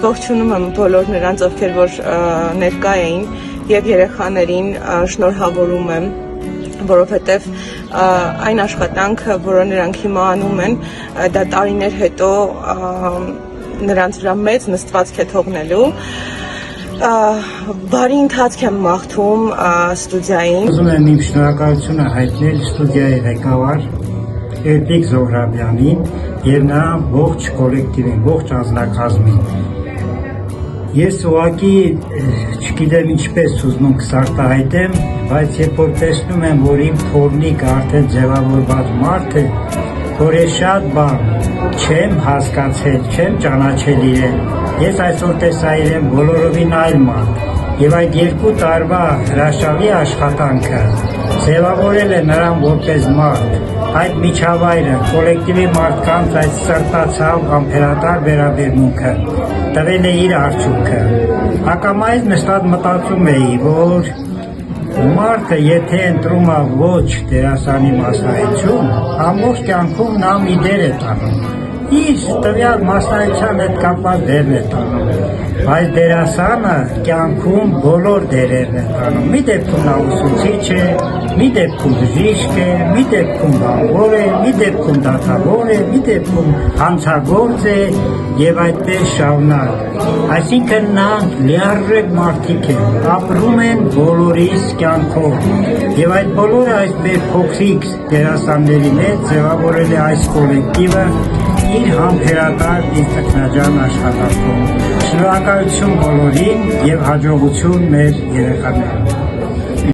ողջունում եմ բոլոր նրանց, ովքեր որ ներկա էին եւ երեխաներին շնորհավորում եմ, որովհետեւ այն աշխատանքը, որը նրանք հիմա անում են, դա տարիներ հետո նրանց վրա մեծ նստվածք է թողնելու։ Բարի ընթացք եմ մաղթում ստուդիային։ Ուզում եմ իմ շնորհակալությունը հայտնել ստուդիայի ղեկավար Էրպիկ Զոհրաբյանին եւ նրա ողջ կոլեկտիվին, ողջ անձնակազմին։ Ես ուղղակի չգիտեմ ինչպես ուզում կսարտահայտեմ, բայց երբ որ տեսնում եմ, որ իմ փորնիկ արդեն ձևավորված մարդ է, որ է շատ բան չեմ հասկացել, չեմ ճանաչել իրեն։ Ես այսօր տեսա իրեն բոլորովին այլ մարդ, եւ այդ 2 տարվա հրաշալի աշխատանքը ձևավորել է նրան որպես մարդ։ Այդ միջավայրը, կոլեկտիվի մարդկանց այդ սրտացավ ամբերատար վերաբերմունքը տվել է իր արդյունքը։ Ակամայից նստած մտածում էի, որ մարդը եթե ընտրում է ոչ դերասանի մասնագիտություն, ամբողջ կյանքում նա մի դեր է տանում։ Իր տվյալ մասնագիտության հետ կապված դերն է տանում, բայց դերասանը կյանքում բոլոր դերերն է տանում։ Մի դեպքում նա ուսուցիչ է, մի դեպքում բժիշկ է, մի դեպքում բանվոր է, մի դեպքում դատավոր է, մի դեպքում հանցագործ է եւ այդպես շարունակ։ Այսինքն նրանք լիարժեք մարդիկ են, ապրում են բոլորիս կյանքով եւ այդ բոլորը այս մեր փոքրիկ դերասանների հետ ձևավորել է այս կոլեկտիվը իր համբերատար ինքնաջան աշխատանքով։ Շնորհակալություն բոլորին եւ հաջողություն մեր երեխաներին։